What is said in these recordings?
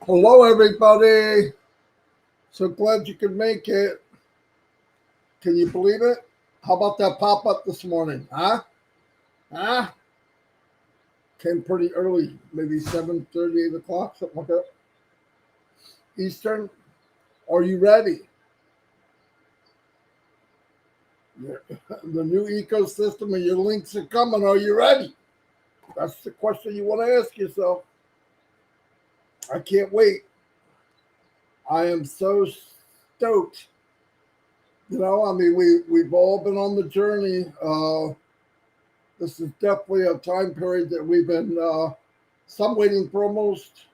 Hello, everybody. So glad you could make it. Can you believe it? How about that pop up this morning? Huh? Huh? Came pretty early, maybe 7:30, 8 o'clock, something like that. Eastern. Are you ready? The new ecosystem and your links are coming. Are you ready? That's the question you want to ask yourself. I can't wait. I am so stoked. I mean, we've all been on the journey. This is definitely a time period that we've been some waiting for almost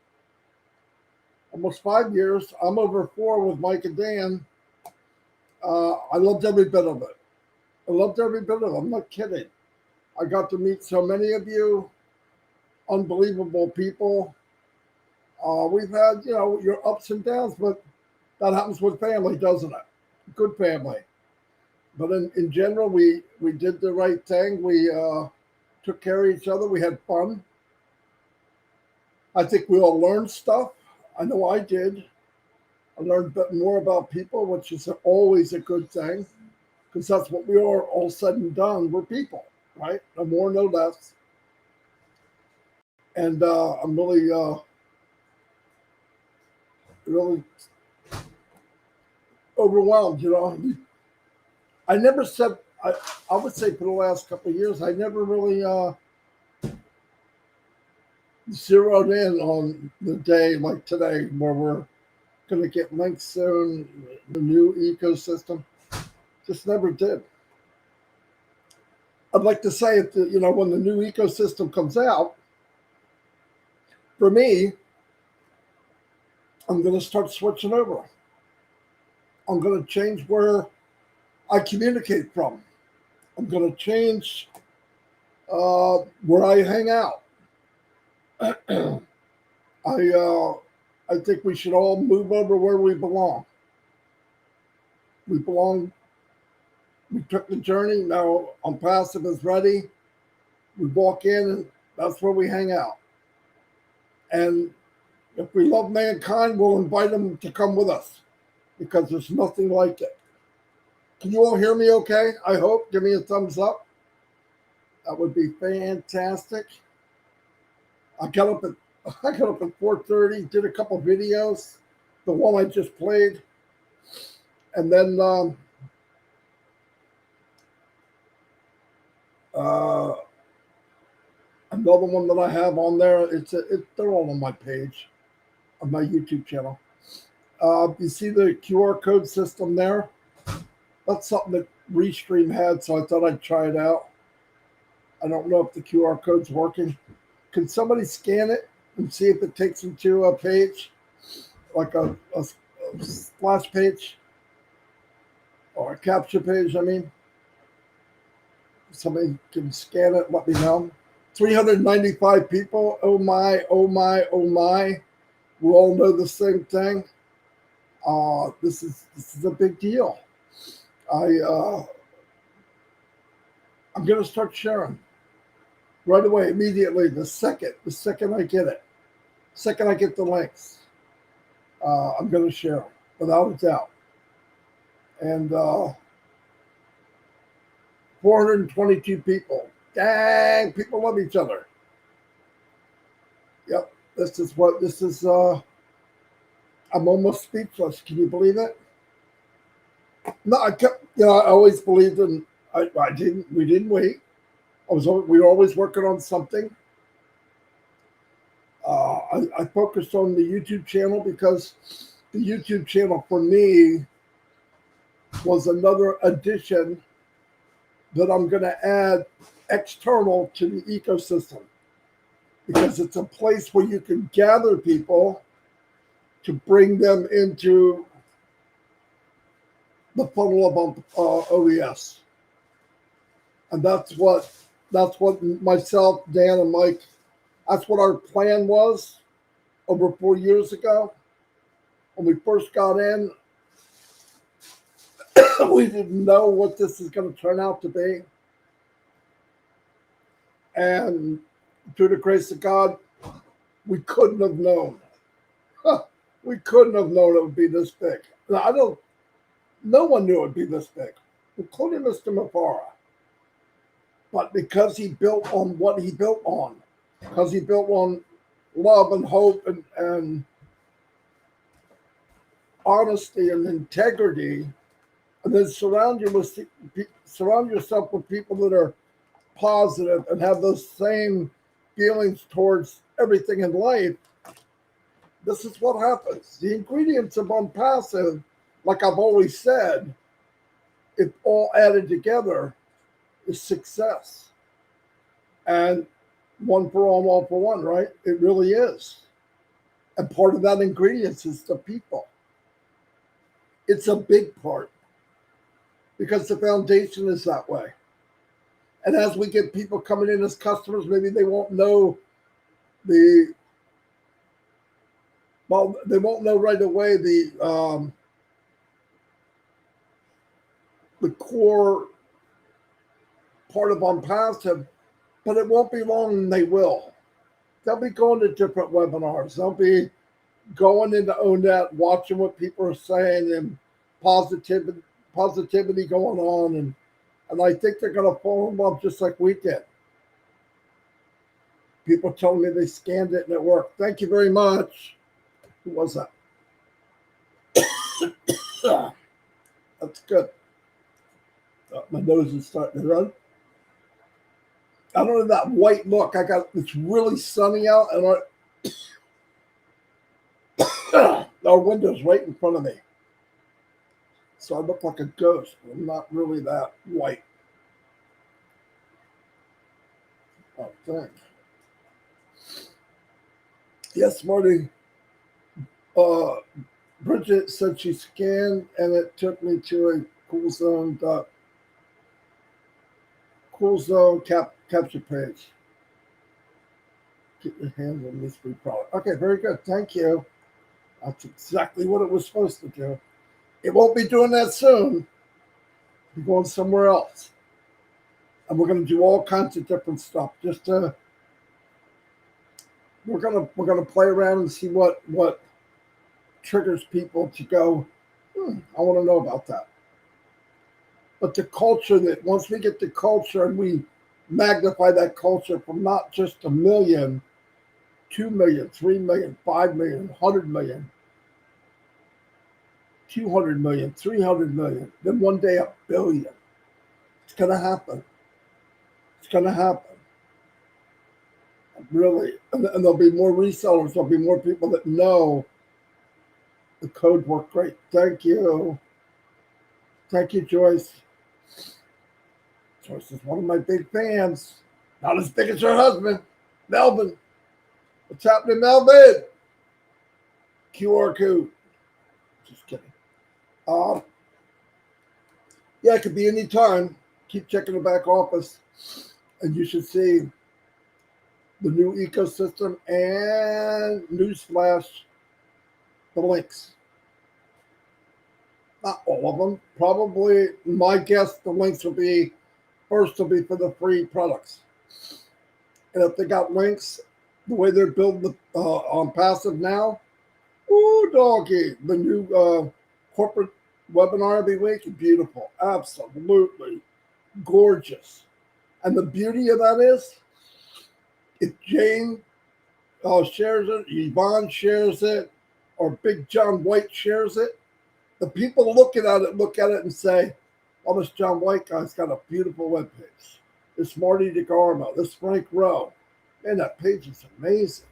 5 years. I'm over 4 with Mike and Dan. I loved every bit of it. I loved every bit of it. I'm not kidding. I got to meet so many of you, unbelievable people. We've had, your ups and downs, but that happens with family, doesn't it? Good family. But in general, we did the right thing. We took care of each other. We had fun. I think we all learned stuff. I know I did. I learned more about people, which is always a good thing, because that's what we are. All said and done, we're people, right? No more, no less. And I'm really overwhelmed. I never said. I would say for the last couple of years, I never really zeroed in on the day like today, where we're going to get links soon, the new ecosystem. Just never did. I'd like to say it, when the new ecosystem comes out, for me, I'm going to start switching over. I'm going to change where I communicate from. I'm going to change where I hang out. I think we should all move over where we belong. We belong. We took the journey. Now ONPASSIVE is ready. We walk in, and that's where we hang out. And if we love mankind, we'll invite them to come with us, because there's nothing like it. Can you all hear me okay? I hope. Give me a thumbs up. That would be fantastic. I got up at 4:30, did a couple videos, the one I just played, and then another one that I have on there. They're all on my page, on my YouTube channel. You see the QR code system there? That's something that Restream had, so I thought I'd try it out. I don't know if the QR code's working. Can somebody scan it and see if it takes them to a page, like a splash page or a capture page? I mean, somebody can scan it. Let me know. 395 people. Oh my! Oh my! Oh my! We all know the same thing. This is a big deal. I'm going to start sharing right away, immediately. The second I get it, second I get the links, I'm going to share them without a doubt. And 422 people. Dang, people love each other. Yep, this is. I'm almost speechless. Can you believe it? No, I kept. I always believed in. I didn't. We didn't wait. We were always working on something. I focused on the YouTube channel, because the YouTube channel for me was another addition that I'm going to add external to the ecosystem, because it's a place where you can gather people to bring them into the funnel of OES. And that's what myself, Dan, and Mike, that's what our plan was over 4 years ago. When we first got in, we didn't know what this is going to turn out to be. And through the grace of God, we couldn't have known. We couldn't have known it would be this big. Now, no one knew it would be this big, including Mr. Mafara. But because he built on what he built on, because he built on love and hope and honesty and integrity, and then surround yourself with people that are positive and have those same feelings towards everything in life. This is what happens. The ingredients of ONPASSIVE, like I've always said, if all added together, is success. And one for all for one, right? It really is. And part of that ingredients is the people. It's a big part because the foundation is that way. And as we get people coming in as customers, maybe they won't know they won't know right away the core part of ONPASSIVE, but it won't be long and they will. They'll be going to different webinars. They'll be going into ONET, watching what people are saying, and positivity going on, and I think they're going to fall in love just like we did. People told me they scanned it and it worked. Thank you very much. Who was that? That's good. My nose is starting to run. I don't have that white look. It's really sunny out, and our window's right in front of me. So I look like a ghost, but I'm not really that white. I think. Yes, Marty. Bridget said she scanned, and it took me to a cool zone capture page. Get your hands on this free product. Okay, very good. Thank you. That's exactly what it was supposed to do. It won't be doing that soon. We're going somewhere else. And we're going to do all kinds of different stuff. We're gonna play around and see what triggers people to go, I want to know about that. But the culture, that once we get the culture and we magnify that culture from not just 1 million, 2 million, 3 million, 5 million, 100 million, 200 million, 300 million, then one day 1 billion. It's going to happen. It's going to happen. Really. And there'll be more resellers. There'll be more people that know the code worked great. Thank you. Thank you, Joyce. Joyce is one of my big fans. Not as big as her husband, Melvin. What's happening, Melvin? QR code. Just kidding. Yeah, it could be any time. Keep checking the back office, and you should see the new ecosystem and newsflash, the links. Not all of them. Probably, my guess, the links will be for the free products. And if they got links, the way they're building ONPASSIVE now, ooh, doggy, the new corporate webinar every week, beautiful, absolutely gorgeous. And the beauty of that is, if Jane shares it, Yvonne shares it, or Big John White shares it, the people looking at it look at it and say, oh, this John White guy's got a beautiful webpage. This Marty Degarmo, this Frank Rowe. Man, that page is amazing.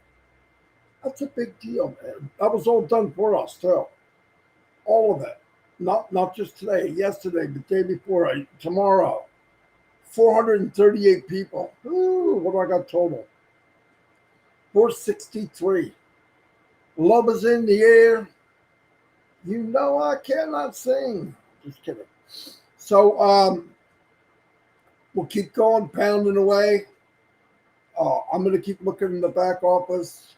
That's a big deal, man. That was all done for us, too. All of it. Not just today, yesterday, the day before, tomorrow. 438 people. Ooh, what do I got total? 463. Love is in the air. You know I cannot sing. Just kidding. So we'll keep going, pounding away. I'm going to keep looking in the back office.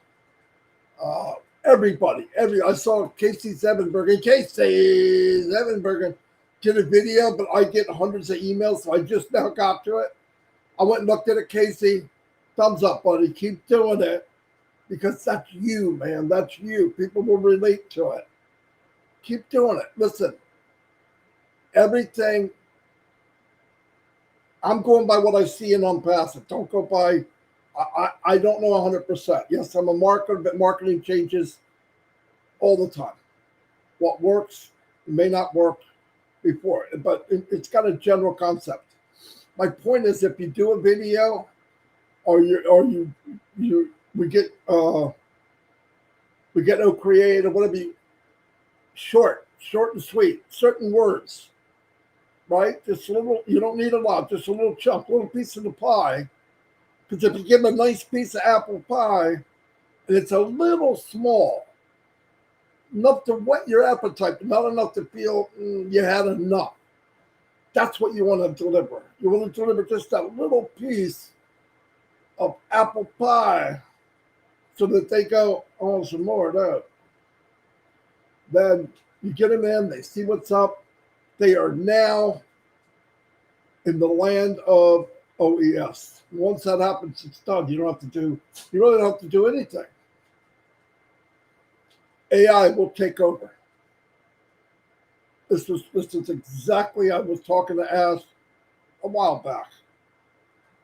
Everybody. I saw Casey Zevenbergen. Casey Zevenbergen did a video, but I get hundreds of emails, so I just now got to it. I went and looked at it, Casey. Thumbs up, buddy. Keep doing it. because that's you, man. That's you. People will relate to it. Keep doing it. Listen, everything, I'm going by what I see in ONPASSIVE. Don't go by, I don't know 100%. Yes, I'm a marketer, but marketing changes all the time. What works may not work before, but it's got a general concept. My point is, if you do a video, or we get no creative, whatever, short and sweet, certain words, right? Just a little. You don't need a lot. Just a little chunk, a little piece of the pie. Because if you give them a nice piece of apple pie, and it's a little small, enough to whet your appetite, but not enough to feel you had enough. That's what you want to deliver. You want to deliver just that little piece of apple pie so that they go, oh, some more of that. Then you get them in, they see what's up. They are now in the land of OES. Once that happens, it's done. You really don't have to do anything. AI will take over. This is exactly, I was talking to Ash a while back,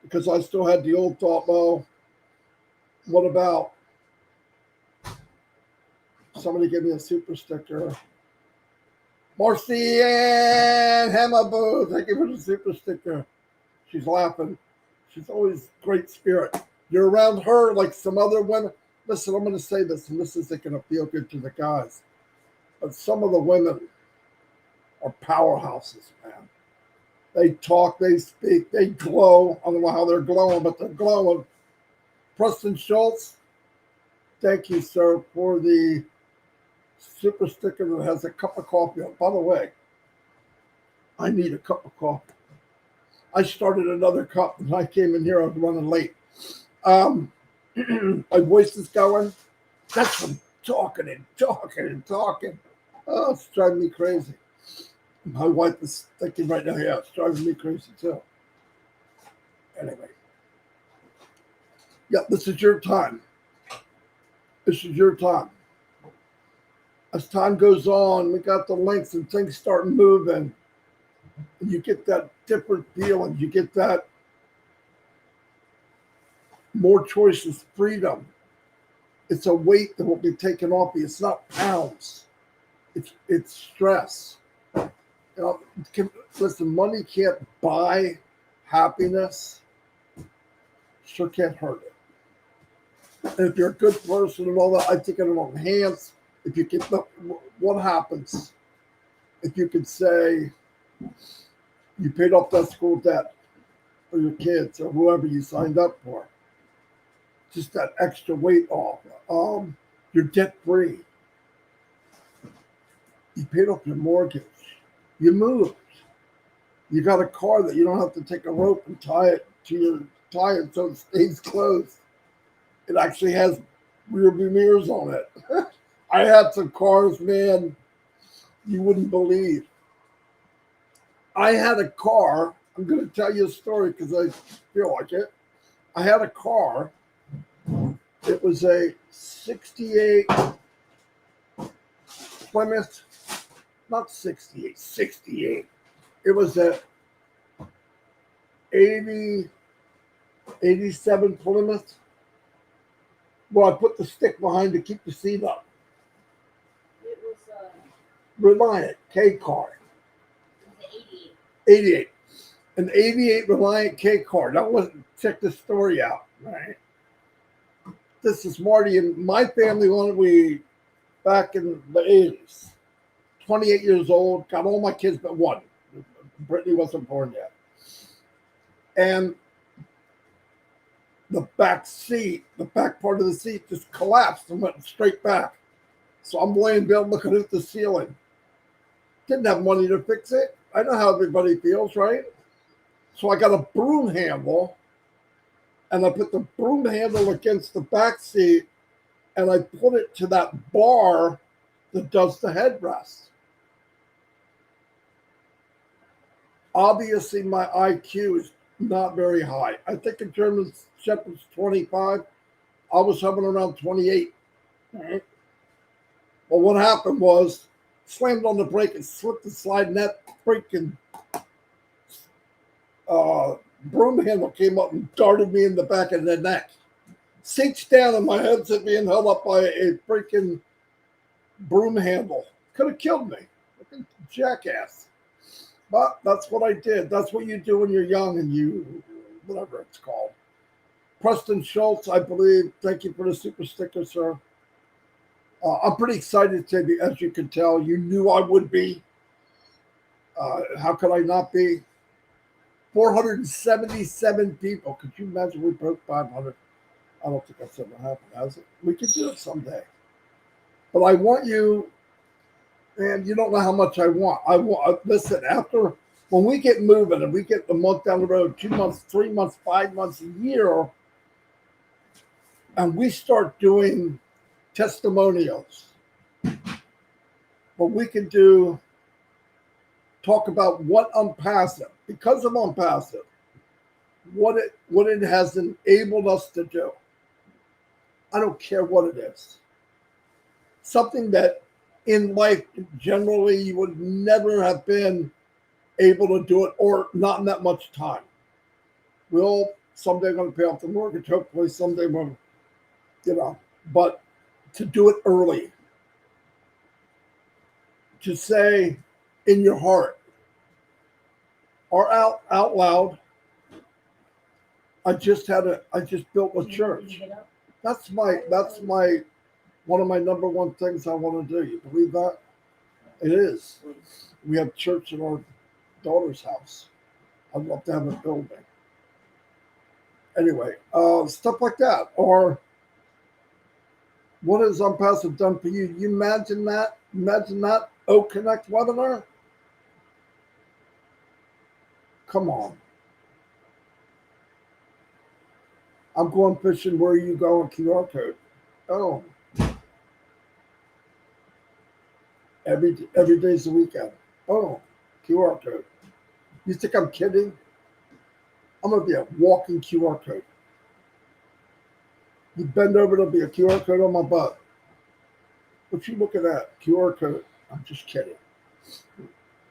because I still had the old thought, well, what about somebody give me a super sticker? Marcy and Hamaboo, thank you for the super sticker. She's laughing. She's always great spirit. You're around her like some other women. Listen, I'm going to say this, and this isn't going to feel good to the guys, but some of the women are powerhouses, man. They talk, they speak, they glow. I don't know how they're glowing, but they're glowing. Preston Schultz, thank you, sir, for the super sticker that has a cup of coffee on. By the way, I need a cup of coffee. I started another cup, and I came in here, I was running late. My voice is going. That's from talking and talking and talking. Oh, it's driving me crazy. My wife is thinking right now, yeah, it's driving me crazy too. Anyway. Yeah, this is your time. This is your time. As time goes on, we got the links and things start moving. And you get that different feeling. You get that more choices, freedom. It's a weight that will be taken off you. It's not pounds. It's stress. Listen, money can't buy happiness. Sure can't hurt it. And if you're a good person and all that, I think it'll enhance. If you can, what happens if you can say you paid off that school debt for your kids or whoever you signed up for? Just that extra weight off. You're debt free. You paid off your mortgage. You moved. You got a car that you don't have to take a rope and tie it to your tire so it stays closed. It actually has rear view mirrors on it. I had some cars, man, you wouldn't believe. I had a car. I'm going to tell you a story because I feel like it. I had a car. It was a 68 Plymouth, not 68, 68. It was a 87 Plymouth. Well, I put the stick behind to keep the seat up. It was Reliant K car. It was 88. 88. An 88 Reliant K car. That wasn't, check this story out, right? This is Marty and my family wanted we back in the 80s. 28 years old, got all my kids but one. Brittany wasn't born yet. And the back seat, the back part of the seat just collapsed and went straight back. So I'm laying down looking at the ceiling. Didn't have money to fix it. I know how everybody feels, right? So I got a broom handle and I put the broom handle against the back seat and I put it to that bar that does the headrest. Obviously, my IQ is not very high. I think a German Shepherd's 25. I was hovering around 28. Right? Well, what happened was slammed on the brake and slipped and slide, and that freaking broom handle came up and darted me in the back of the neck. Sinks down, and my head's being held up by a freaking broom handle. Could have killed me. Fucking jackass. But that's what I did. That's what you do when you're young and you, whatever it's called. Preston Schultz, I believe. Thank you for the super sticker, sir. I'm pretty excited today, as you can tell. You knew I would be. How could I not be? 477 people. Could you imagine we broke 500? I don't think that's ever happened, has it? We could do it someday. But I want you, and you don't know how much I want. Listen, after, when we get moving and we get the month down the road, 2 months, 3 months, 5 months, a year, and we start doing testimonials, what we can do, talk about what ONPASSIVE, because of ONPASSIVE, what it has enabled us to do. I don't care what it is. Something that in life, generally, you would never have been able to do it, or not in that much time. We'll someday going to pay off the mortgage, hopefully someday we'll, but to do it early, to say in your heart or out loud, I just built a church. That's my one of my number one things I want to do. You believe that? It is. We have church in our daughter's house. I'd love to have a building. Anyway, stuff like that. Or what has ONPASSIVE done for you? You imagine that? Imagine that O Connect webinar? Come on. I'm going fishing. Where are you going? QR code. Oh. Every day's the weekend. Oh, QR code. You think I'm kidding? I'm going to be a walking QR code. You bend over, there'll be a QR code on my butt. What you looking at? QR code. I'm just kidding.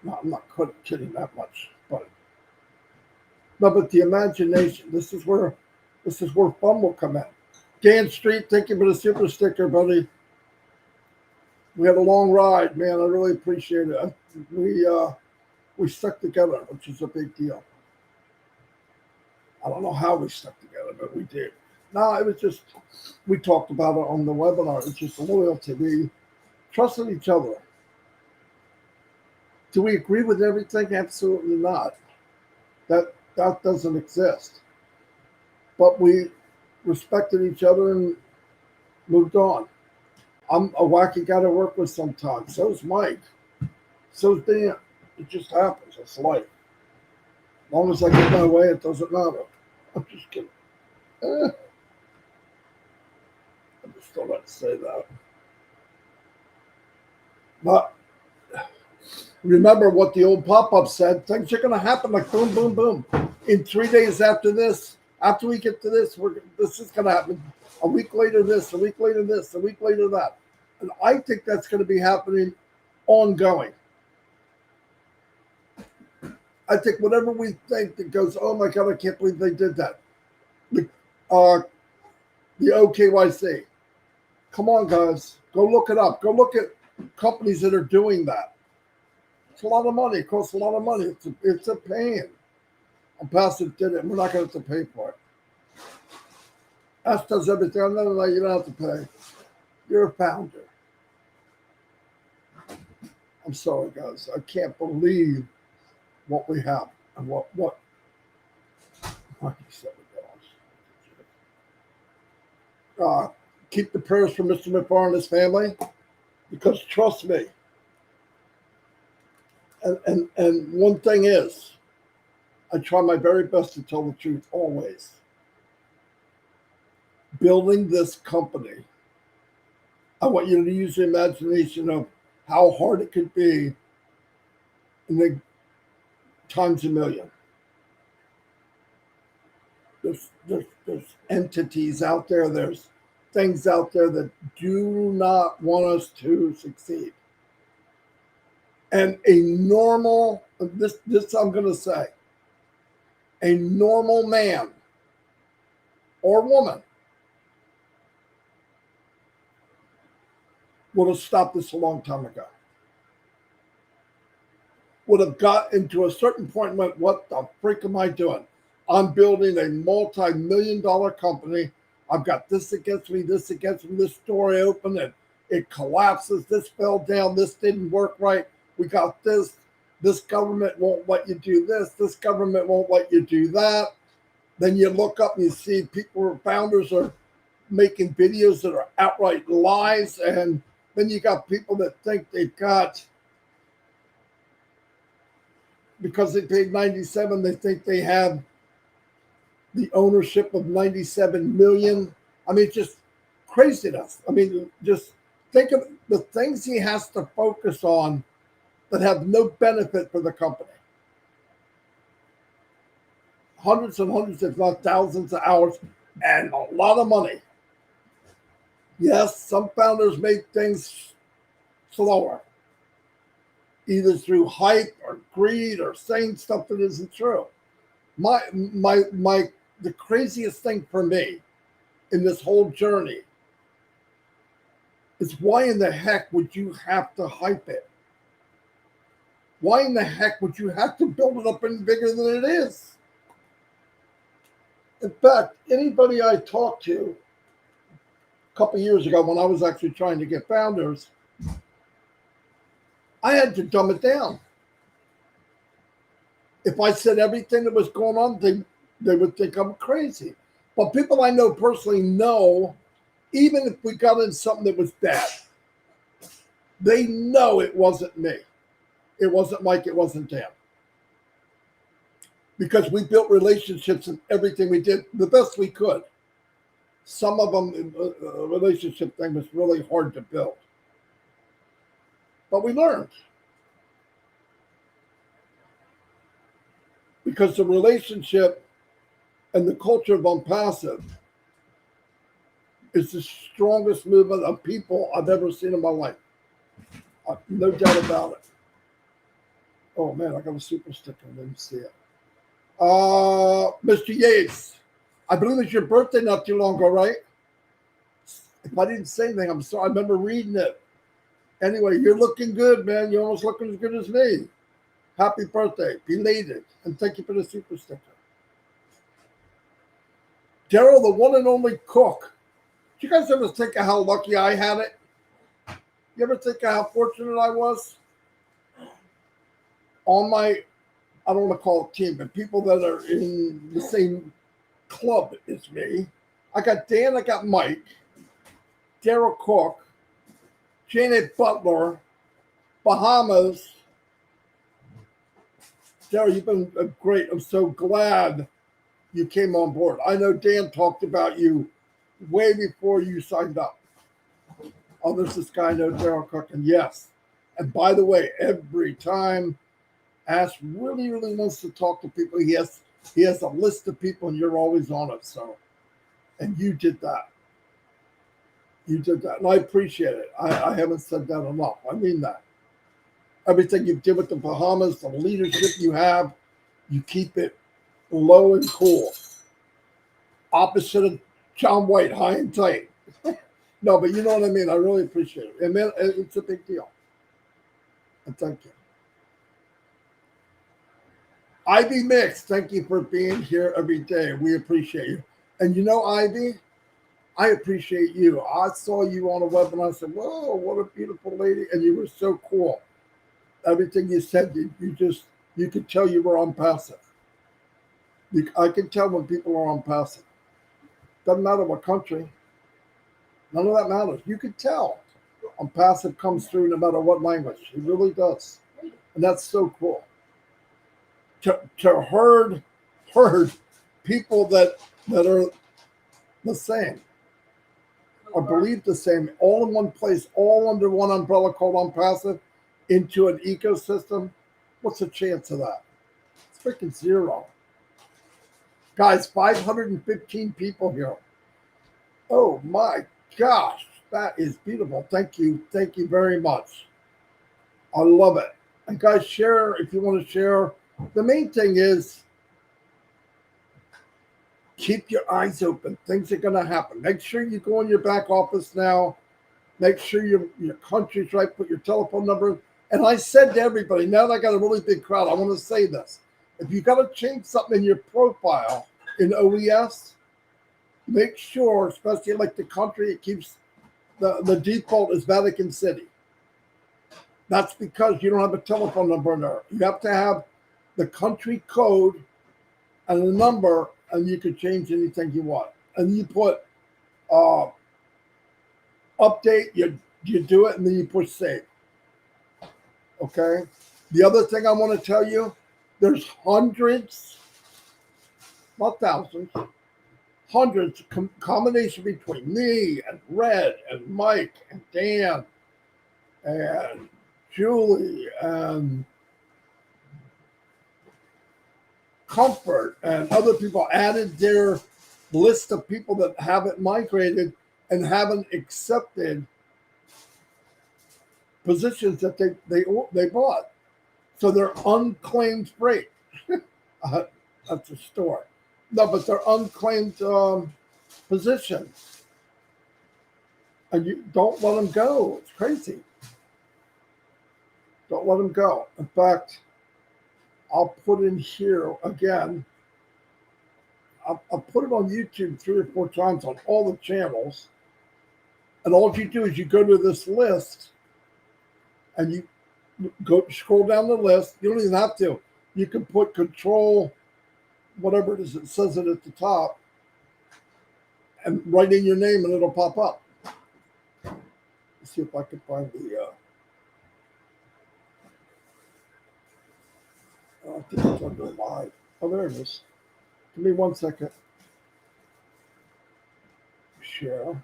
No, I'm not kidding that much. But the imagination. This is where fun will come in. Dan Street, thank you for the super sticker, buddy. We had a long ride, man. I really appreciate it. We stuck together, which is a big deal. I don't know how we stuck together, but we did. No, it was just, we talked about it on the webinar. It's just loyalty. We trusted each other. Do we agree with everything? Absolutely not. That doesn't exist. But we respected each other and moved on. I'm a wacky guy to work with sometimes. So's Mike. So's Dan. It just happens. It's life. As long as I get my way, it doesn't matter. I'm just kidding. I just don't like to say that. But remember what the old pop-up said. Things are going to happen like boom, boom, boom. In 3 days after this, after we get to this, this is going to happen. A week later this, a week later this, a week later that. And I think that's going to be happening ongoing. I think whatever we think that goes, oh my God, I can't believe they did that. The OKYC. Come on, guys. Go look it up. Go look at companies that are doing that. It's a lot of money. It costs a lot of money. It's a pain. ONPASSIVE did it, and we're not going to have to pay for it. Ask does everything. No, you don't have to pay. You're a founder. I'm sorry, guys. I can't believe what we have and what keep the prayers for Mr. McFarland and his family, because trust me, and one thing is, I try my very best to tell the truth always. Building this company, I want you to use the imagination of how hard it could be, and then times a million. There's entities out there. There's things out there that do not want us to succeed. And a normal, this I'm going to say, a normal man or woman would have stopped this a long time ago. Would have got into a certain point and went, what the freak am I doing? I'm building a multi-million-dollar company. I've got this against me, this story open, and it collapses. This fell down. This didn't work right. We got this. This government won't let you do this. This government won't let you do that. Then you look up and you see people, founders are making videos that are outright lies. And then you got people that think they've got, because they paid 97, they think they have the ownership of 97 million. I mean, just craziness. I mean, just think of the things he has to focus on that have no benefit for the company. Hundreds and hundreds, if not thousands of hours, and a lot of money. Yes, some founders make things slower, either through hype or greed or saying stuff that isn't true. The craziest thing for me in this whole journey is, why in the heck would you have to hype it? Why in the heck would you have to build it up any bigger than it is? In fact, anybody I talked to a couple of years ago when I was actually trying to get founders, I had to dumb it down. If I said everything that was going on, they would think I'm crazy. But people I know personally know, even if we got in something that was bad, they know it wasn't me. It wasn't Mike. It wasn't Dan. Because we built relationships in everything we did the best we could. Some of them, a relationship thing was really hard to build. But we learned. Because the relationship and the culture of ONPASSIVE is the strongest movement of people I've ever seen in my life. No doubt about it. Oh man, I got a super sticker. I didn't see it. Mr. Yates, I believe it's your birthday not too long ago, right? If I didn't say anything, I'm sorry. I remember reading it. Anyway, you're looking good, man. You're almost looking as good as me. Happy birthday. Belated. And thank you for the super sticker. Daryl, the one and only cook. Did you guys ever think of how lucky I had it? You ever think of how fortunate I was? On my, I don't want to call it team, but people that are in the same club as me. I got Dan, I got Mike, Daryl Cook, Janet Butler, Bahamas. Daryl, you've been great. I'm so glad you came on board. I know Dan talked about you way before you signed up. Oh, there's this guy I know, Daryl Cook, and yes. And by the way, every time Ash really, really wants to talk to people, he has a list of people, and you're always on it. So, and you did that. You did that, and I appreciate it. I haven't said that enough. I mean that. Everything you did with the Bahamas, the leadership you have, you keep it low and cool. Opposite of John White, high and tight. No, but you know what I mean. I really appreciate it. And man, it's a big deal. And thank you. Ivy Mix, thank you for being here every day. We appreciate you. And you know, Ivy, I appreciate you. I saw you on a webinar. I said, whoa, what a beautiful lady. And you were so cool. Everything you said, you could tell you were ONPASSIVE. I can tell when people are ONPASSIVE. Doesn't matter what country. None of that matters. You could tell. ONPASSIVE comes through no matter what language. It really does. And that's so cool. To herd people that are the same or believe the same, all in one place, all under one umbrella called ONPASSIVE, into an ecosystem, what's the chance of that? It's freaking zero. Guys, 515 people here. Oh my gosh, that is beautiful. Thank you. Thank you very much. I love it. And guys, share if you want to share. The main thing is keep your eyes open. Things are going to happen. Make sure you go in your back office now. Make sure your country's right. Put your telephone number. And I said to everybody, now that I got a really big crowd, I want to say this. If you got to change something in your profile in OES, make sure, especially like the country, it keeps the default is Vatican City. That's because you don't have a telephone number in there. You have to have the country code and the number, and you can change anything you want. And you put update, you do it, and then you push save. Okay. The other thing I want to tell you, there's hundreds, not thousands, hundreds combination between me and Red and Mike and Dan and Julie and Comfort and other people added their list of people that haven't migrated and haven't accepted positions that they bought. So they're unclaimed freight. That's a story. No, but they're unclaimed positions. And you don't let them go. It's crazy. Don't let them go. In fact, I'll put in here again. I'll put it on YouTube 3 or 4 times on all the channels. And all you do is you go to this list and you go scroll down the list. You don't even have to. You can put control, whatever it is, it says it at the top, and write in your name and it'll pop up. Let's see if I can find the I think it's under live. Oh, there it is. Give me 1 second. Share.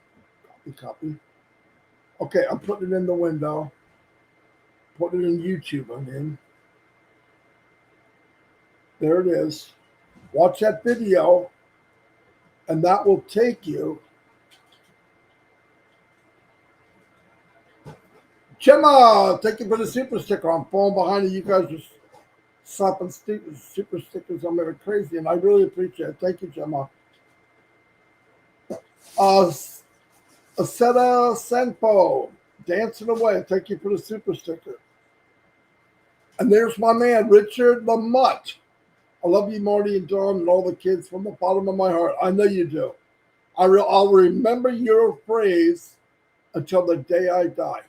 Copy. Okay, I'm putting it in the window. Put it in YouTube, I mean. There it is. Watch that video, and that will take you. Gemma, thank you for the super sticker. I'm falling behind you. You guys are slapping super stickers on me like crazy, and I really appreciate it. Thank you, Gemma. Aseta Senpo, dancing away. Thank you for the super sticker. And there's my man, Richard Lamott. I love you, Marty and Dawn, and all the kids from the bottom of my heart. I know you do. I'll remember your phrase until the day I die.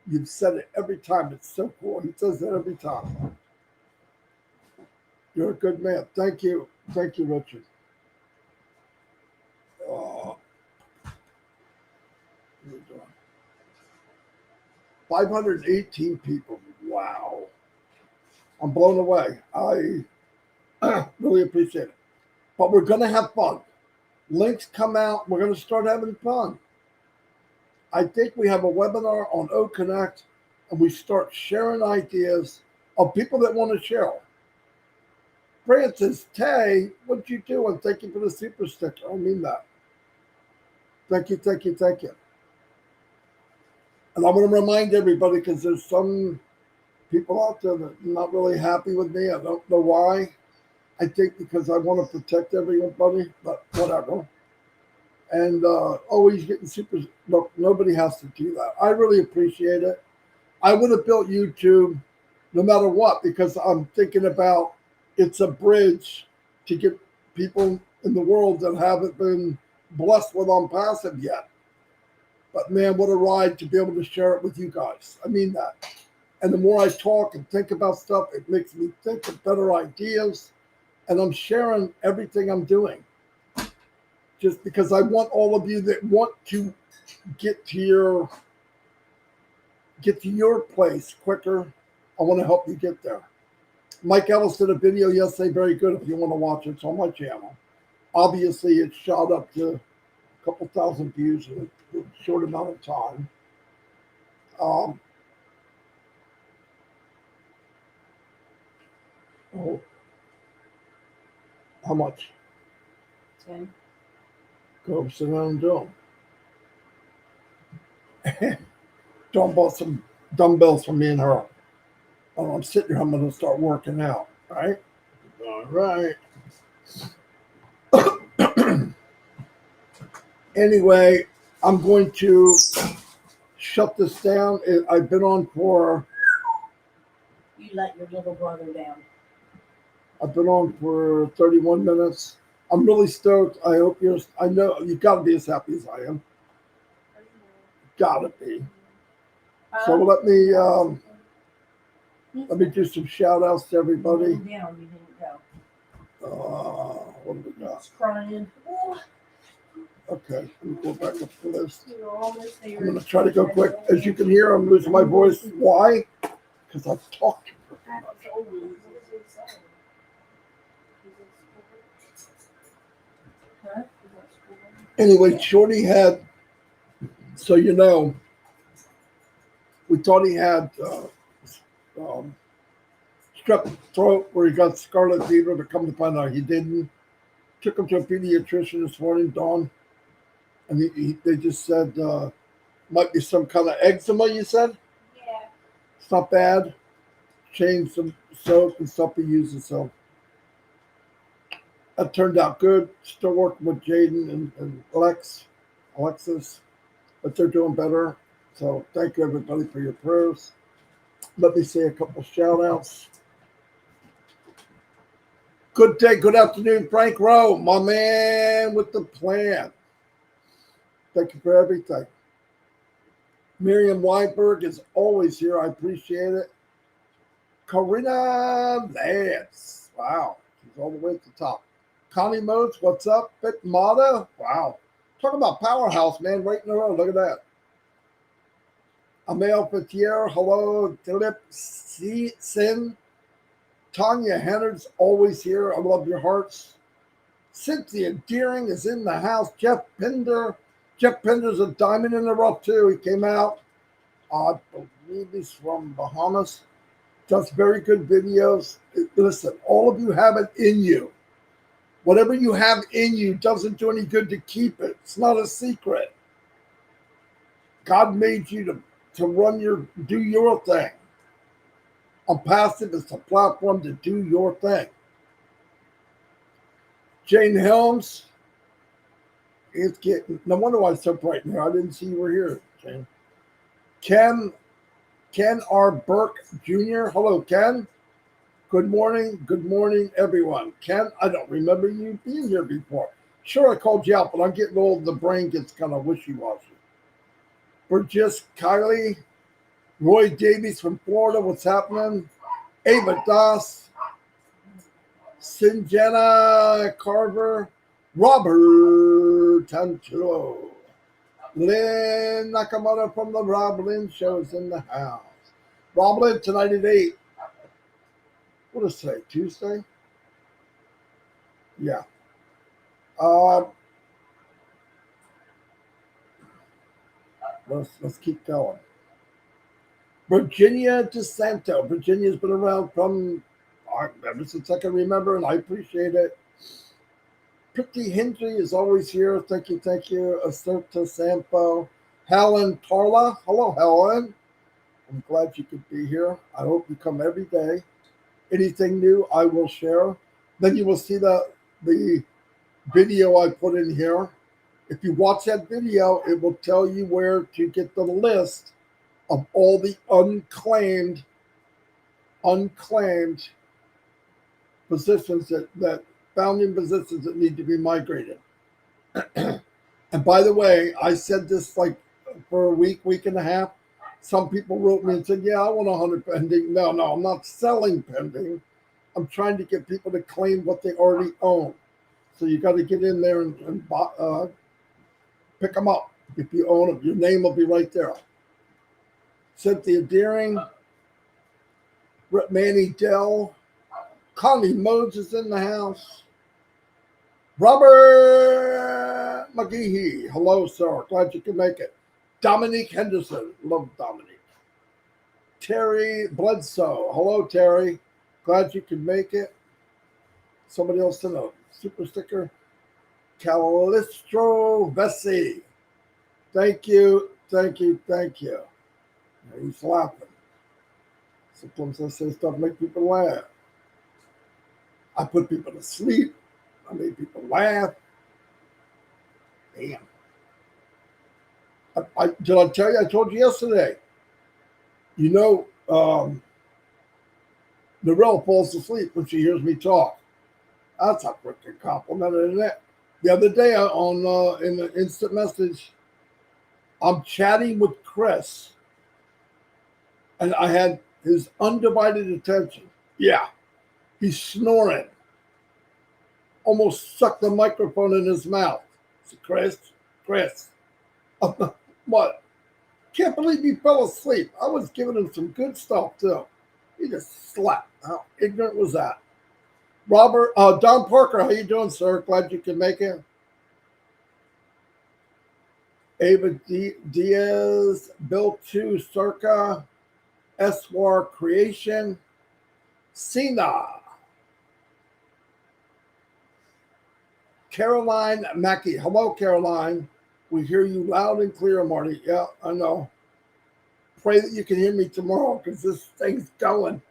You've said it every time. It's so cool. He says it every time. You're a good man. Thank you. Thank you, Richard. 518 people. Wow. I'm blown away. I really appreciate it. But we're going to have fun. Links come out. We're going to start having fun. I think we have a webinar on OConnect, and we start sharing ideas of people that want to share. Francis, Tay, what'd you do? And thank you for the super sticker. I mean that. Thank you. And I want to remind everybody, because there's some people out there that are not really happy with me. I don't know why. I think because I want to protect everybody, but whatever. And always getting super. Look, nobody has to do that. I really appreciate it. I would have built YouTube no matter what, because I'm thinking about it's a bridge to get people in the world that haven't been blessed with ONPASSIVE yet. But man, what a ride to be able to share it with you guys. I mean that. And the more I talk and think about stuff, it makes me think of better ideas. And I'm sharing everything I'm doing. Just because I want all of you that want to get to your place quicker, I want to help you get there. Mike Ellis did a video yesterday, very good if you want to watch it. It's on my channel. Obviously, it shot up to a couple thousand views in a short amount of time. How much? 10. Go sit down and do them. Dawn bought some dumbbells for me and her. Oh, I'm sitting here. I'm going to start working out. Right? All right. Anyway, I'm going to shut this down. I've been on for. You let your little brother down. I've been on for 31 minutes. I'm really stoked. I hope you're. I know you've got to be as happy as I am. Gotta be. So let me do some shout outs to everybody. Down, you didn't go. What do we got? He's crying. Oh, Okay, let me go back up the list. you're almost there. I'm gonna try to go quick. As you can hear, I'm losing my voice. Why? Because I've talked too freaking much. Huh? Anyway, Shorty had, so you know, we thought he had strep throat where he got scarlet fever, but come to find out he didn't. Took him to a pediatrician this morning, Dawn, and they just said might be some kind of eczema. You said Yeah. it's not bad. Changed some soap and stuff he uses, so that turned out good. Still working with Jaden and Alexis, but they're doing better. So thank you everybody for your prayers. Let me say a couple shout outs. Good day, good afternoon, Frank Rowe, my man with the plan. Thank you for everything. Miriam Weinberg is always here. I appreciate it. Karina Lance. Wow. She's all the way at the top. Connie Modes, what's up? Fit Mata. Wow. Talk about powerhouse, man. Right in a row. Look at that. Amel Petier. Hello. Dilip Sin. Tanya Hennard's always here. I love your hearts. Cynthia Deering is in the house. Jeff Pinder. Jeff Pinder's a diamond in the rough, too. He came out. I believe he's from Bahamas. Does very good videos. Listen, all of you have it in you. Whatever you have in you doesn't do any good to keep it. It's not a secret. God made you to do your thing. ONPASSIVE is a platform to do your thing. Jane Helms. It's getting, no wonder why it's so bright in here. I didn't see you were here, Jane. Ken R. Burke Jr. Hello, Ken. Good morning, everyone. Ken, I don't remember you being here before. Sure, I called you out, but I'm getting old. The brain gets kind of wishy-washy. Burgess Kylie, Roy Davies from Florida. What's happening? Ava Das, Sinjana Carver, Robert Tantillo, Lynn Nakamura from the Rob Lynn Show is in the house. Rob Lynn tonight at 8. What is today? Tuesday? Yeah. Let's keep going. Virginia DeSanto. Virginia's been around from ever since I can remember, and I appreciate it. Pretty Hendry is always here. Thank you. Acerta Sampo. Helen Tarla. Hello, Helen. I'm glad you could be here. I hope you come every day. Anything new, I will share. Then you will see the video I put in here. If you watch that video, it will tell you where to get the list of all the unclaimed positions that founding positions that need to be migrated. And by the way, I said this like for a week and a half. Some people wrote me and said, yeah, I want 100 pending. No, I'm not selling pending. I'm trying to get people to claim what they already own. So you got to get in there and pick them up. If you own them, your name will be right there. Cynthia Deering, Manny Dell, Connie Modes is in the house. Robert McGehee, hello, sir. Glad you can make it. Dominique Henderson, love Dominique. Terry Bledsoe, hello, Terry. Glad you could make it. Somebody else to know. Super sticker. Calistro Vessi. Thank you. thank you, thank you. And he's laughing. Sometimes I say stuff make people laugh. I put people to sleep. I make people laugh. Damn. Did I tell you? I told you yesterday. You know, Narelle falls asleep when she hears me talk. That's a freaking compliment, isn't it? The other day on in the instant message, I'm chatting with Chris, and I had his undivided attention. Yeah, he's snoring. Almost sucked the microphone in his mouth. I said, Chris, what? Can't believe he fell asleep. I was giving him some good stuff too. He just slept. How ignorant was that? Don Parker, how you doing, sir? Glad you can make it. Ava Diaz, Bill 2, Circa, Eswar Creation, Sina, Caroline Mackey. Hello, Caroline. We hear you loud and clear, Marty. Yeah, I know. Pray that you can hear me tomorrow because this thing's going.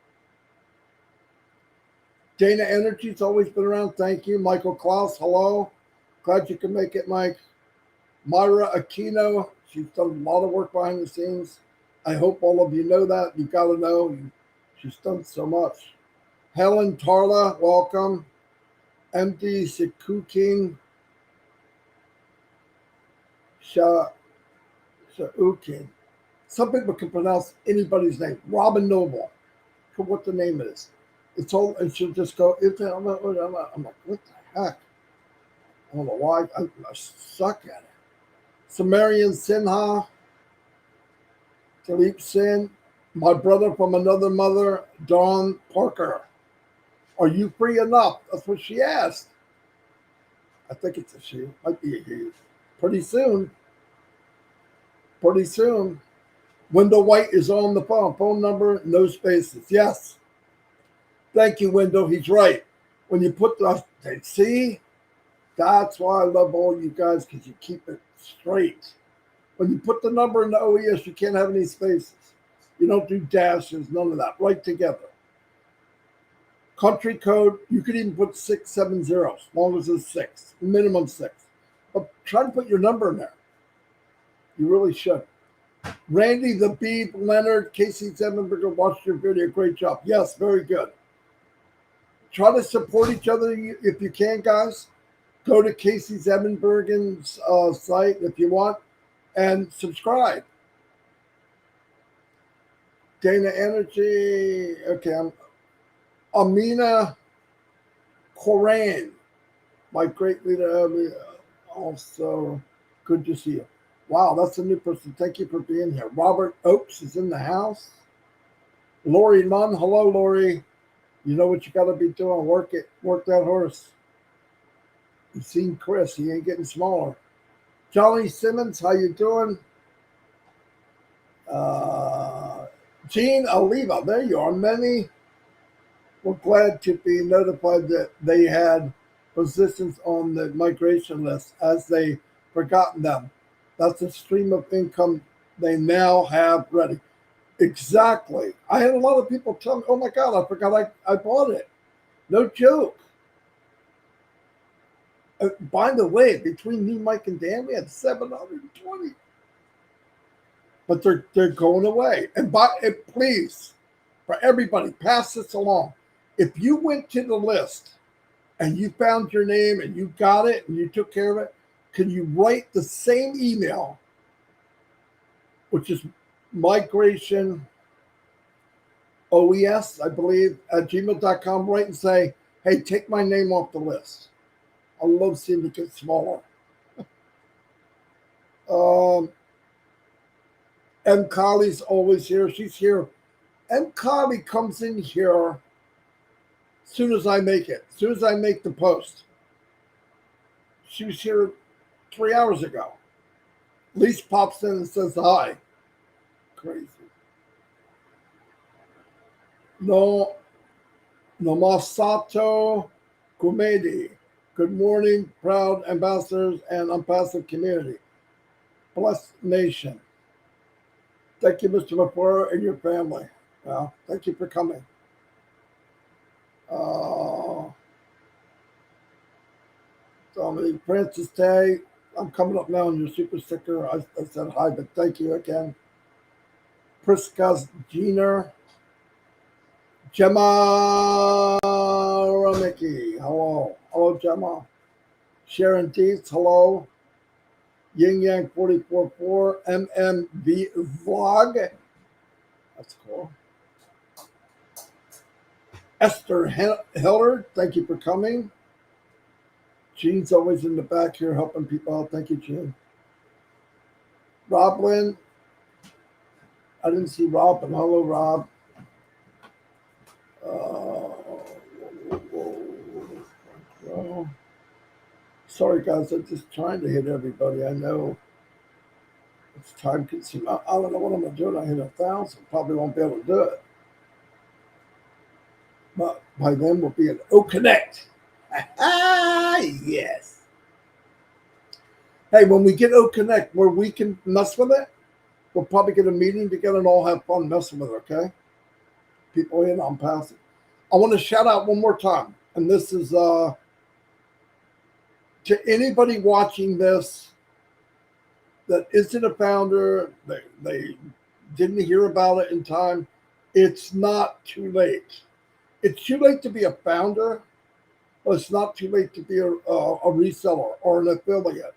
Dana Energy's always been around. Thank you. Michael Klaus, hello. Glad you can make it, Mike. Myra Aquino, she's done a lot of work behind the scenes. I hope all of you know that. You got to know. She's done so much. Helen Tarla, welcome. MD Sikuking Shaukin. Some people can pronounce anybody's name. Robin Noble. For what the name is. It's all, and she'll just go, I'm like, what the heck? I don't know why. I suck at it. Sumerian Sinha, Talib Sin, my brother from another mother, Dawn Parker. Are you free enough? That's what she asked. I think it's a she. Might be a he. Pretty soon. Wendell White is on the phone. Phone number, no spaces. Yes. Thank you, Wendell. He's right. When you put the, see, that's why I love all you guys, because you keep it straight. When you put the number in the OES, you can't have any spaces. You don't do dashes, none of that. Right together. Country code, you could even put 670, as long as it's 6, minimum 6. But try to put your number in there. You really should. Randy the Beeb, Leonard, Casey Zemenberger watched your video. Great job. Yes, very good. Try to support each other if you can, guys. Go to Casey Zemenbergen's site if you want and subscribe. Dana Energy. Okay, Amina Koran, my great leader. Also, good to see you. Wow, that's a new person. Thank you for being here. Robert Oakes is in the house. Lori Munn. Hello, Lori. You know what you got to be doing. Work it. Work that horse. You've seen Chris. He ain't getting smaller. Johnny Simmons, how you doing? Gene Oliva, there you are. Many were glad to be notified that they had positions on the migration list as they forgotten them. That's a stream of income they now have ready. Exactly. I had a lot of people tell me, oh my God, I forgot I bought it. No joke. By the way, between me, Mike, and Dan, we had 720. But they're going away. And please, for everybody, pass this along. If you went to the list and you found your name and you got it and you took care of it, can you write the same email, which is migration OES, I believe, at gmail.com, right, and say, hey, take my name off the list. I love seeing it get smaller. M. Colley's always here. She's here. M. Colley comes in here as soon as I make it, as soon as I make the post. She was here 3 hours ago. Lise pops in and says hi. Crazy. No, Nomasato Gumedi. Good morning, proud ambassadors and ONPASSIVE community. Blessed nation. Thank you, Mr. Lepore, and your family. Thank you for coming. Dominique Francis Day, I'm coming up now on your super sticker. I said hi, but thank you again. Priscus Jenner, Gemma Ramicki, hello. Hello, Gemma. Sharon Dietz, hello. Yin Yang 444, MMV Vlog. That's cool. Esther Hillard, thank you for coming. Jean's always in the back here helping people out. Thank you, Jean. Rob Lynn. I didn't see Rob, but hello, Rob. Sorry, guys. I'm just trying to hit everybody. I know it's time consuming. I don't know what I'm going to do when I hit 1,000. Probably won't be able to do it. But by then, we'll be at O-Connect. Yes. Hey, when we get O-Connect where we can mess with it, we'll probably get a meeting together and all have fun messing with it, okay? People in on passive. I want to shout out one more time, and this is to anybody watching this that isn't a founder, they didn't hear about it in time. It's not too late. It's too late to be a founder, but it's not too late to be a reseller or an affiliate.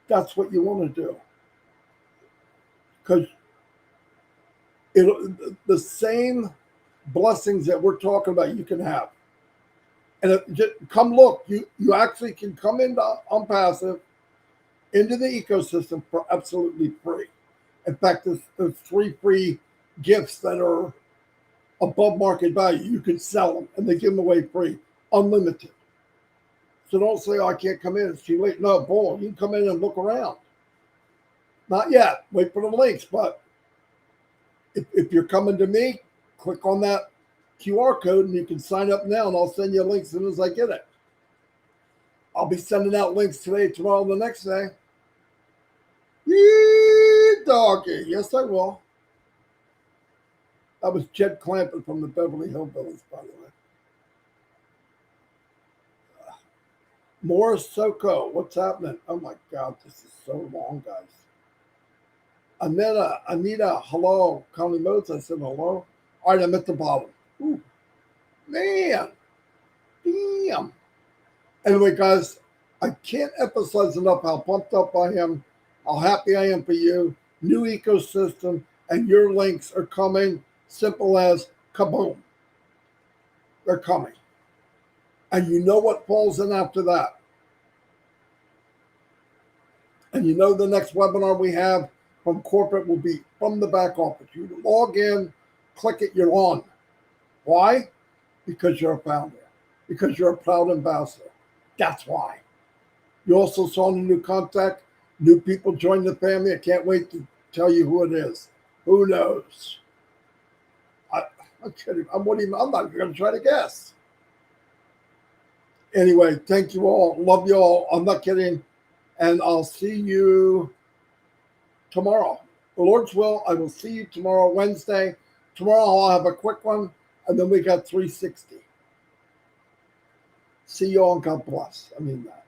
That's what you want to do. Because the same blessings that we're talking about, you can have. And come look, you actually can come into ONPASSIVE, into the ecosystem for absolutely free. In fact, there's 3 free gifts that are above market value. You can sell them, and they give them away free, unlimited. So don't say, oh, I can't come in, it's too late. No, bull, you can come in and look around. Not yet. Wait for the links, but if you're coming to me, click on that QR code and you can sign up now, and I'll send you a link as soon as I get it. I'll be sending out links today, tomorrow, the next day. Yee, doggy. Yes, I will. That was Jed Clampett from the Beverly Hillbillies, by the way. Morris Soko, what's happening? Oh my God, this is so long, guys. Anita, hello. Connie Modes, I said hello. All right, I'm at the bottom. Ooh, man, damn. Anyway, guys, I can't emphasize enough how pumped up I am, how happy I am for you. New ecosystem, and your links are coming. Simple as kaboom. They're coming. And you know what falls in after that. And you know the next webinar we have from corporate will be from the back office. You log in, click it, you're on. Why? Because you're a founder. Because you're a proud ambassador. That's why. You also saw the new contact. New people join the family. I can't wait to tell you who it is. Who knows? I'm kidding. I'm not even going to try to guess. Anyway, thank you all. Love you all. I'm not kidding. And I'll see you tomorrow. The Lord's will, I will see you tomorrow, Wednesday. Tomorrow I'll have a quick one, and then we got 360. See you all, and God bless. I mean that.